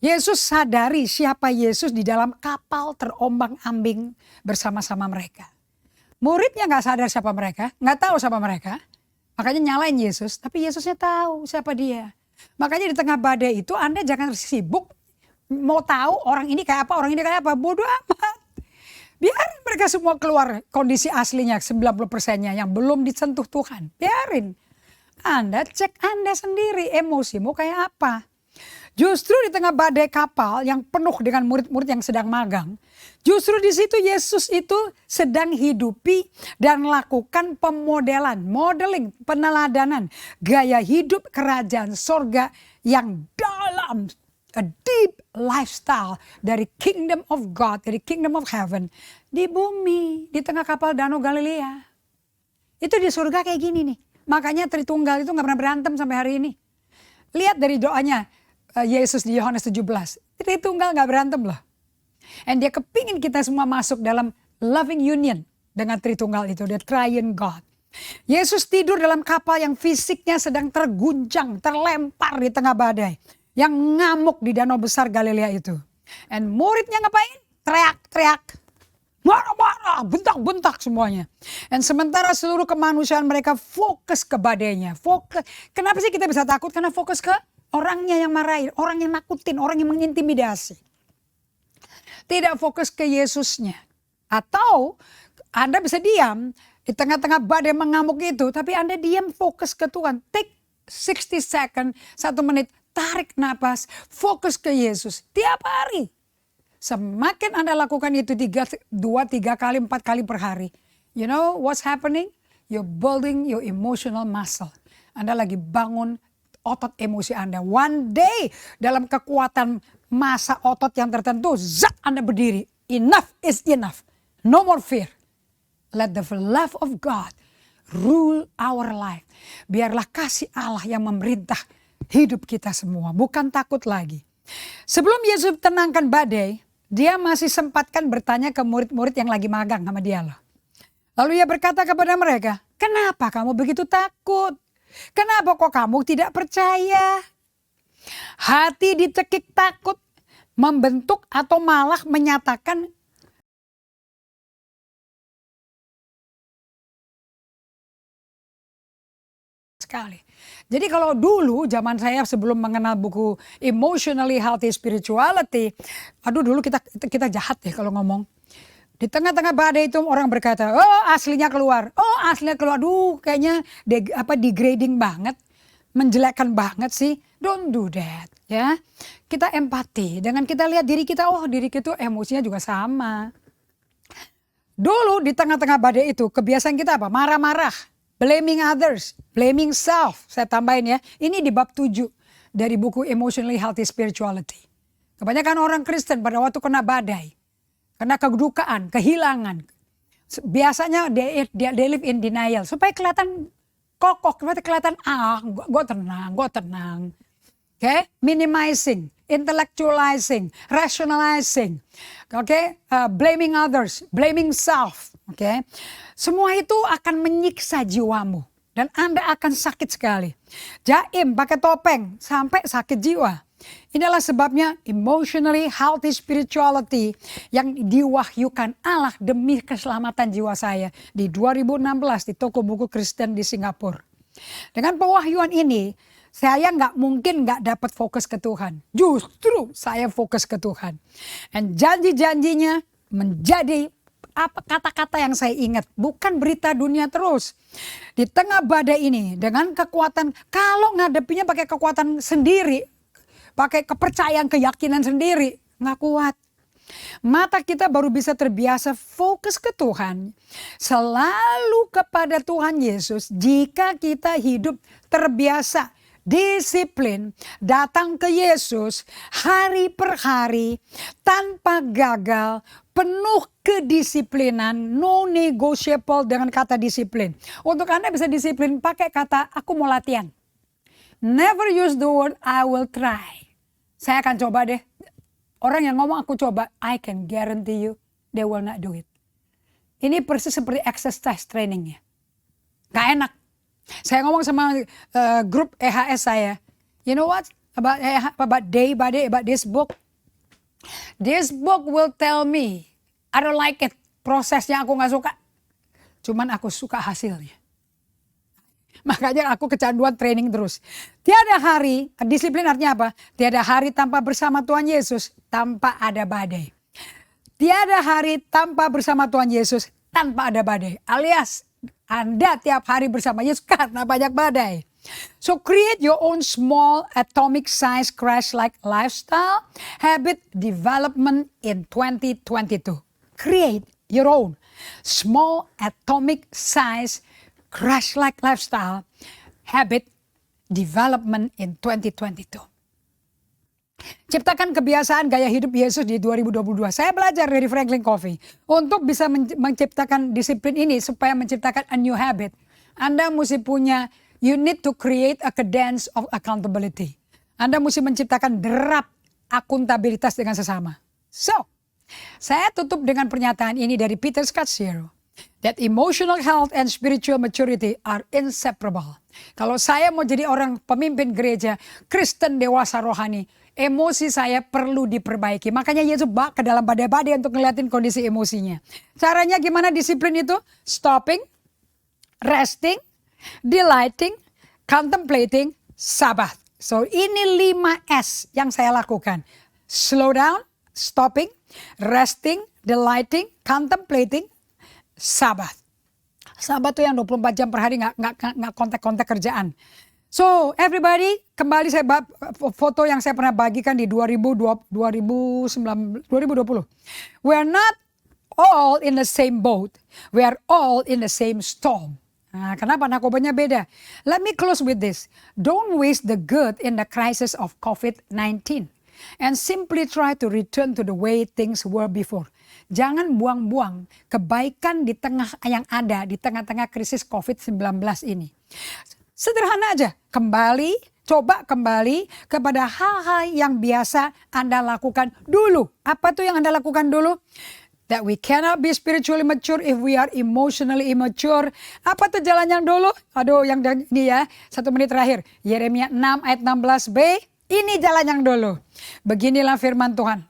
Yesus sadari siapa Yesus di dalam kapal terombang-ambing bersama-sama mereka. Muridnya gak sadar siapa mereka, gak tahu siapa mereka. Makanya nyalain Yesus, tapi Yesusnya tahu siapa dia. Makanya di tengah badai itu Anda jangan sibuk mau tahu orang ini kayak apa, orang ini kayak apa. Bodoh amat. Biarin mereka semua keluar kondisi aslinya 90%-nya yang belum disentuh Tuhan. Biarin. Anda cek Anda sendiri emosimu kayak apa. Justru di tengah badai kapal yang penuh dengan murid-murid yang sedang magang. Justru di situ Yesus itu sedang hidupi dan lakukan pemodelan, modeling, peneladanan. Gaya hidup kerajaan sorga yang dalam. A deep lifestyle dari kingdom of God, dari kingdom of heaven. Di bumi, di tengah kapal Danau Galilea. Itu di surga kayak gini nih. Makanya Tritunggal itu gak pernah berantem sampai hari ini. Lihat dari doanya Yesus di Yohanes 17. Tritunggal gak berantem loh. And dia kepingin kita semua masuk dalam loving union dengan Tritunggal itu. The Triune God. Yesus tidur dalam kapal yang fisiknya sedang terguncang, terlempar di tengah badai. Yang ngamuk di danau besar Galilea itu. And muridnya ngapain? Teriak-teriak. Marah-marah, bentak-bentak semuanya. Dan sementara seluruh kemanusiaan mereka fokus ke badainya. Fokus. Kenapa sih kita bisa takut? Karena fokus ke orangnya yang marahin, orang yang nakutin, orang yang mengintimidasi. Tidak fokus ke Yesusnya. Atau Anda bisa diam di tengah-tengah badai mengamuk itu, tapi Anda diam fokus ke Tuhan. Take 60 second, 1 menit, tarik napas, fokus ke Yesus tiap hari. Semakin Anda lakukan itu 2, 3 kali, 4 kali per hari. You know what's happening? You're building your emotional muscle. Anda lagi bangun otot emosi Anda. One day dalam kekuatan masa otot yang tertentu, zat Anda berdiri. Enough is enough. No more fear. Let the love of God rule our life. Biarlah kasih Allah yang memerintah hidup kita semua. Bukan takut lagi. Sebelum Yesus tenangkan badai, dia masih sempatkan bertanya ke murid-murid yang lagi magang sama dia loh. Lalu ia berkata kepada mereka, kenapa kamu begitu takut? Kenapa kok kamu tidak percaya? Hati dicekik takut, membentuk atau malah menyatakan sekali. Jadi kalau dulu zaman saya sebelum mengenal buku Emotionally Healthy Spirituality, dulu kita jahat ya kalau ngomong. Di tengah-tengah badai itu orang berkata, oh aslinya keluar, kayaknya degrading banget, menjelekkan banget sih. Don't do that, ya. Kita empati, dengan kita lihat diri kita, diri kita emosinya juga sama. Dulu di tengah-tengah badai itu kebiasaan kita apa? Marah-marah, blaming others, blaming self. Saya tambahin ya, ini di bab 7 dari buku Emotionally Healthy Spirituality. Kebanyakan orang Kristen pada waktu kena badai, karena kedukaan, kehilangan. Biasanya they live in denial. Supaya kelihatan kokoh, kelihatan gue tenang. Okay? Minimizing, intellectualizing, rationalizing. Okay? Blaming others, blaming self. Okay? Semua itu akan menyiksa jiwamu. Dan Anda akan sakit sekali. Jaim pakai topeng sampai sakit jiwa. Inilah sebabnya emotionally healthy spirituality yang diwahyukan Allah demi keselamatan jiwa saya di 2016 di toko buku Kristen di Singapura. Dengan pewahyuan ini, saya nggak mungkin nggak dapat fokus ke Tuhan. Justru saya fokus ke Tuhan. Dan janji-janjinya menjadi kata-kata yang saya ingat, bukan berita dunia terus. Di tengah badai ini, dengan kekuatan, kalau ngadepinya pakai kekuatan sendiri, pakai kepercayaan, keyakinan sendiri, nggak kuat. Mata kita baru bisa terbiasa fokus ke Tuhan, selalu kepada Tuhan Yesus, jika kita hidup terbiasa, disiplin, datang ke Yesus hari per hari, tanpa gagal, penuh kedisiplinan, no negotiable dengan kata disiplin. Untuk Anda bisa disiplin pakai kata, aku mau latihan. Never use the word I will try. Saya akan coba deh. Orang yang ngomong aku coba, I can guarantee you they will not do it. Ini persis seperti exercise trainingnya. Gak enak. Saya ngomong sama grup EHS saya. You know what? About day by day, about this book. This book will tell me, I don't like it. Prosesnya aku gak suka. Cuman aku suka hasilnya. Makanya aku kecanduan training terus. Tiada hari, disiplin artinya apa? Tiada hari tanpa bersama Tuhan Yesus, tanpa ada badai. Tiada hari tanpa bersama Tuhan Yesus, tanpa ada badai. Alias, Anda tiap hari bersama Yesus karena banyak badai. So create your own small atomic size Christ-like lifestyle habit development in 2022. Create your own small atomic size Christ-like lifestyle habit development in 2022. Ciptakan kebiasaan gaya hidup Yesus di 2022. Saya belajar dari Franklin Covey untuk bisa menciptakan disiplin ini supaya menciptakan a new habit. Anda mesti punya, you need to create a cadence of accountability. Anda mesti menciptakan derap akuntabilitas dengan sesama. So, saya tutup dengan pernyataan ini dari Peter Scazzero. That emotional health and spiritual maturity are inseparable. Kalau saya mau jadi orang pemimpin gereja, Kristen dewasa rohani, emosi saya perlu diperbaiki. Makanya Yesus bak ke dalam badai-badai untuk ngeliatin kondisi emosinya. Caranya gimana disiplin itu? Stopping, resting, delighting, contemplating, Sabbath. So ini 5S yang saya lakukan. Slow down, stopping, resting, delighting, contemplating, Sabat. Sabat tuh yang 24 jam per hari nggak kontak-kontak kerjaan. So everybody, kembali foto yang saya pernah bagikan di 2020. We are not all in the same boat. We are all in the same storm. Nah, kenapa nakobanya beda? Let me close with this. Don't waste the good in the crisis of COVID-19 and simply try to return to the way things were before. Jangan buang-buang kebaikan di tengah yang ada di tengah-tengah krisis COVID-19 ini. Sederhana aja, coba kembali kepada hal-hal yang biasa Anda lakukan dulu. Apa tuh yang Anda lakukan dulu? That we cannot be spiritually mature if we are emotionally immature. Apa tuh jalan yang dulu? Aduh, yang ini ya, 1 menit terakhir. Yeremia 6 ayat 16b, ini jalan yang dulu. Beginilah firman Tuhan.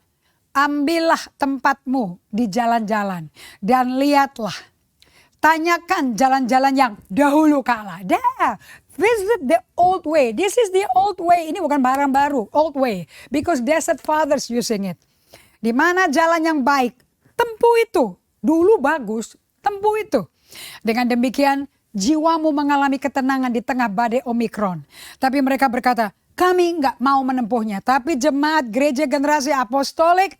Ambillah tempatmu di jalan-jalan dan lihatlah. Tanyakan jalan-jalan yang dahulu kala. Visit the old way. This is the old way. Ini bukan barang baru, old way. Because desert fathers using it. Di mana jalan yang baik? Tempuh itu. Dulu bagus, tempuh itu. Dengan demikian, jiwamu mengalami ketenangan di tengah badai Omikron. Tapi mereka berkata, kami nggak mau menempuhnya. Tapi jemaat gereja generasi apostolik,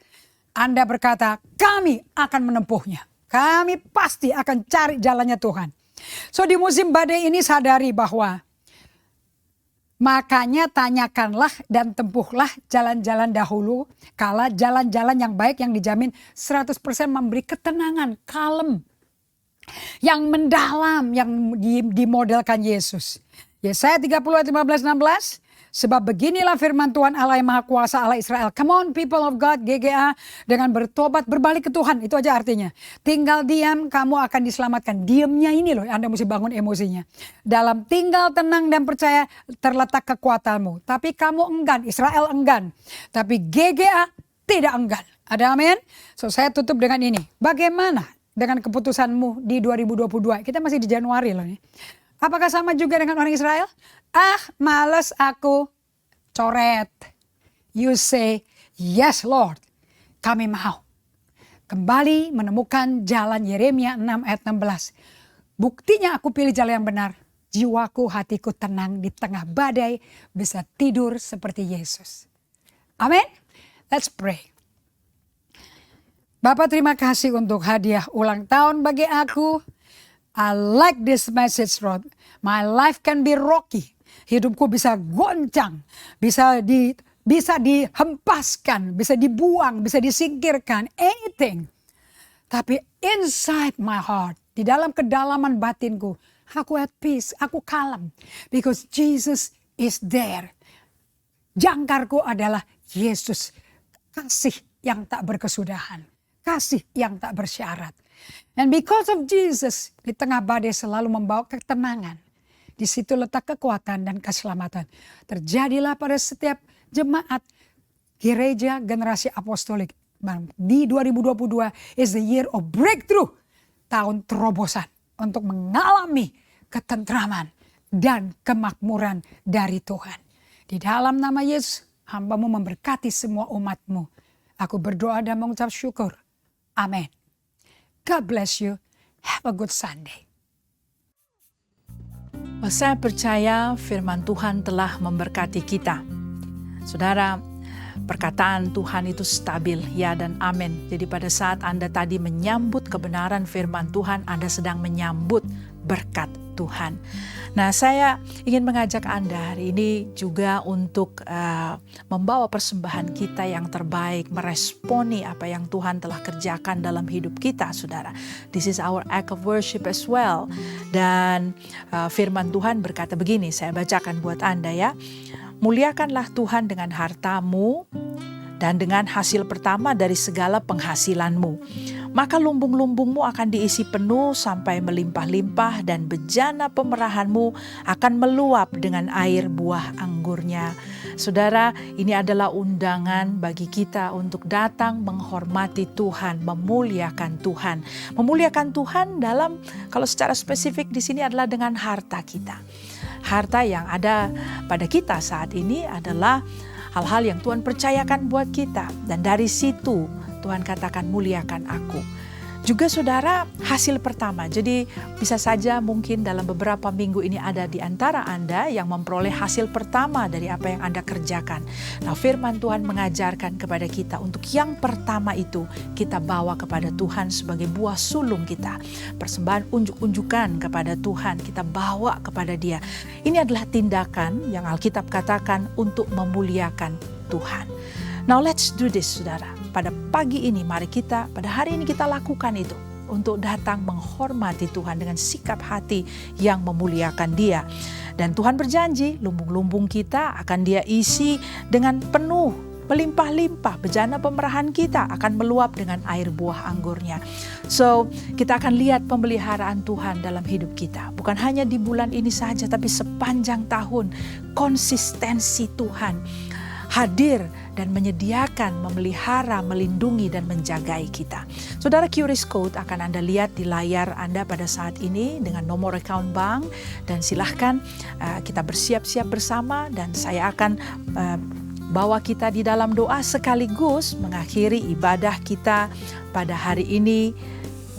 Anda berkata, kami akan menempuhnya. Kami pasti akan cari jalannya Tuhan. So di musim badai ini sadari bahwa makanya tanyakanlah dan tempuhlah jalan-jalan dahulu. Kala jalan-jalan yang baik yang dijamin 100% memberi ketenangan, kalem. Yang mendalam, yang dimodelkan Yesus. Yesaya 30 ayat 15-16. Sebab beginilah firman Tuhan Allah yang Maha Kuasa, Allah Israel. Come on people of God, GGA. Dengan bertobat, berbalik ke Tuhan. Itu aja artinya. Tinggal diam, kamu akan diselamatkan. Diamnya ini loh, Anda mesti bangun emosinya. Dalam tinggal tenang dan percaya terletak kekuatanmu. Tapi kamu enggan, Israel enggan. Tapi GGA tidak enggan. Ada amin? So saya tutup dengan ini. Bagaimana dengan keputusanmu di 2022? Kita masih di Januari loh nih. Apakah sama juga dengan orang Israel? Males aku, coret. You say, yes Lord, kami mau. Kembali menemukan jalan Yeremia 6 ayat 16. Buktinya aku pilih jalan yang benar. Jiwaku, hatiku tenang di tengah badai, bisa tidur seperti Yesus. Amin. Let's pray. Bapak, terima kasih untuk hadiah ulang tahun bagi aku. I like this message, Lord. My life can be rocky. Hidupku bisa goncang, bisa dihempaskan, bisa dibuang, bisa disingkirkan, anything. Tapi inside my heart, di dalam kedalaman batinku, aku at peace, aku kalem. Because Jesus is there. Jangkarku adalah Yesus, kasih yang tak berkesudahan, kasih yang tak bersyarat. And because of Jesus, di tengah badai selalu membawa ketenangan. Di situ letak kekuatan dan keselamatan. Terjadilah pada setiap jemaat gereja generasi apostolik. Di 2022 is the year of breakthrough. Tahun terobosan untuk mengalami ketentraman dan kemakmuran dari Tuhan. Di dalam nama Yesus, hamba-Mu memberkati semua umat-Mu. Aku berdoa dan mengucap syukur. Amin. God bless you. Have a good Sunday. Saya percaya firman Tuhan telah memberkati kita. Saudara, perkataan Tuhan itu stabil, ya dan amin. Jadi pada saat Anda tadi menyambut kebenaran firman Tuhan, Anda sedang menyambut berkat Tuhan. Nah, saya ingin mengajak Anda hari ini juga untuk membawa persembahan kita yang terbaik, meresponi apa yang Tuhan telah kerjakan dalam hidup kita, saudara. This is our act of worship as well. Dan firman Tuhan berkata begini, saya bacakan buat Anda ya. Muliakanlah Tuhan dengan hartamu dan dengan hasil pertama dari segala penghasilanmu. Maka lumbung-lumbungmu akan diisi penuh sampai melimpah-limpah dan bejana pemerahanmu akan meluap dengan air buah anggurnya. Saudara, ini adalah undangan bagi kita untuk datang menghormati Tuhan, memuliakan Tuhan. Memuliakan Tuhan dalam, kalau secara spesifik di sini adalah dengan harta kita. Harta yang ada pada kita saat ini adalah hal-hal yang Tuhan percayakan buat kita. Dan dari situ Tuhan katakan muliakan aku. Juga saudara, hasil pertama. Jadi bisa saja mungkin dalam beberapa minggu ini ada di antara Anda yang memperoleh hasil pertama dari apa yang Anda kerjakan. Nah, firman Tuhan mengajarkan kepada kita untuk yang pertama itu kita bawa kepada Tuhan sebagai buah sulung kita. Persembahan unjuk-unjukan kepada Tuhan, kita bawa kepada Dia. Ini adalah tindakan yang Alkitab katakan untuk memuliakan Tuhan. Now let's do this, saudara. Pada pagi ini, mari kita, pada hari ini kita lakukan itu. Untuk datang menghormati Tuhan dengan sikap hati yang memuliakan Dia. Dan Tuhan berjanji, lumbung-lumbung kita akan Dia isi dengan penuh, melimpah-limpah. Bejana pemerahan kita akan meluap dengan air buah anggurnya. So, kita akan lihat pemeliharaan Tuhan dalam hidup kita. Bukan hanya di bulan ini saja, tapi sepanjang tahun. Konsistensi Tuhan hadir dan menyediakan, memelihara, melindungi, dan menjagai kita. Saudara, QR Code akan Anda lihat di layar Anda pada saat ini dengan nomor account bank. Dan silahkan kita bersiap-siap bersama dan saya akan bawa kita di dalam doa sekaligus mengakhiri ibadah kita pada hari ini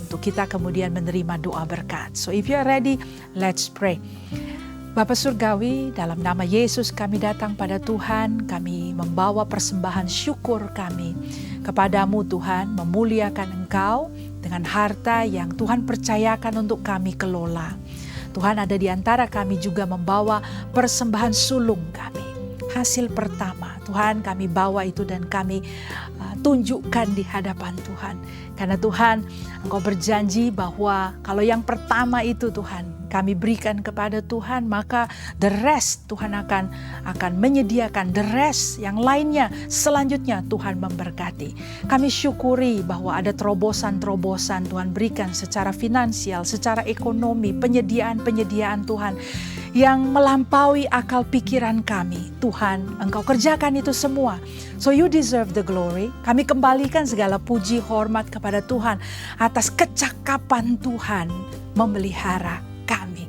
untuk kita kemudian menerima doa berkat. So if you are ready, let's pray. Bapa Surgawi, dalam nama Yesus kami datang pada Tuhan, kami membawa persembahan syukur kami kepadamu Tuhan, memuliakan Engkau dengan harta yang Tuhan percayakan untuk kami kelola. Tuhan, ada di antara kami juga membawa persembahan sulung kami. Hasil pertama, Tuhan, kami bawa itu dan kami tunjukkan di hadapan Tuhan. Karena Tuhan, Engkau berjanji bahwa kalau yang pertama itu Tuhan, kami berikan kepada Tuhan, maka the rest Tuhan akan menyediakan, the rest yang lainnya selanjutnya Tuhan memberkati. Kami syukuri bahwa ada terobosan-terobosan Tuhan berikan secara finansial, secara ekonomi, penyediaan Tuhan yang melampaui akal pikiran kami. Tuhan, Engkau kerjakan itu semua. So you deserve the glory. Kami kembalikan segala puji hormat kepada Tuhan atas kecakapan Tuhan memelihara kami.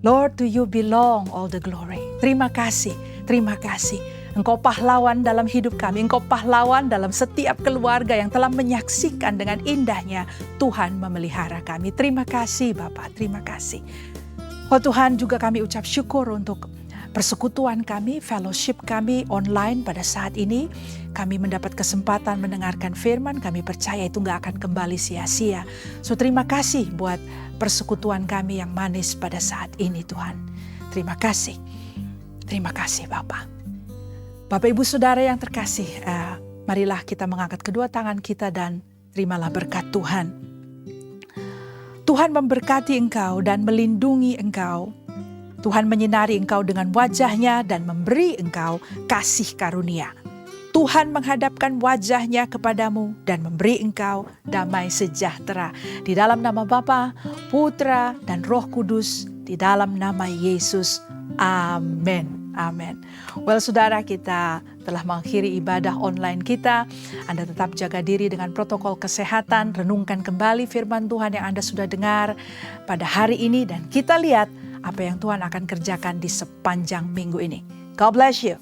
Lord, to you belong all the glory. Terima kasih, terima kasih. Engkau pahlawan dalam hidup kami. Engkau pahlawan dalam setiap keluarga yang telah menyaksikan dengan indahnya Tuhan memelihara kami. Terima kasih Bapak, terima kasih. Oh Tuhan, juga kami ucap syukur untuk persekutuan kami, fellowship kami online pada saat ini. Kami mendapat kesempatan mendengarkan firman, kami percaya itu gak akan kembali sia-sia. So terima kasih buat persekutuan kami yang manis pada saat ini Tuhan. Terima kasih Bapak. Bapak Ibu Saudara yang terkasih, marilah kita mengangkat kedua tangan kita dan terimalah berkat Tuhan. Tuhan memberkati engkau dan melindungi engkau. Tuhan menyinari engkau dengan wajahnya dan memberi engkau kasih karunia. Tuhan menghadapkan wajahnya kepadamu dan memberi engkau damai sejahtera. Di dalam nama Bapa, Putra, dan Roh Kudus, di dalam nama Yesus. Amin. Amin. Well, saudara, kita telah mengakhiri ibadah online kita. Anda tetap jaga diri dengan protokol kesehatan. Renungkan kembali firman Tuhan yang Anda sudah dengar pada hari ini. Dan kita lihat apa yang Tuhan akan kerjakan di sepanjang minggu ini. God bless you.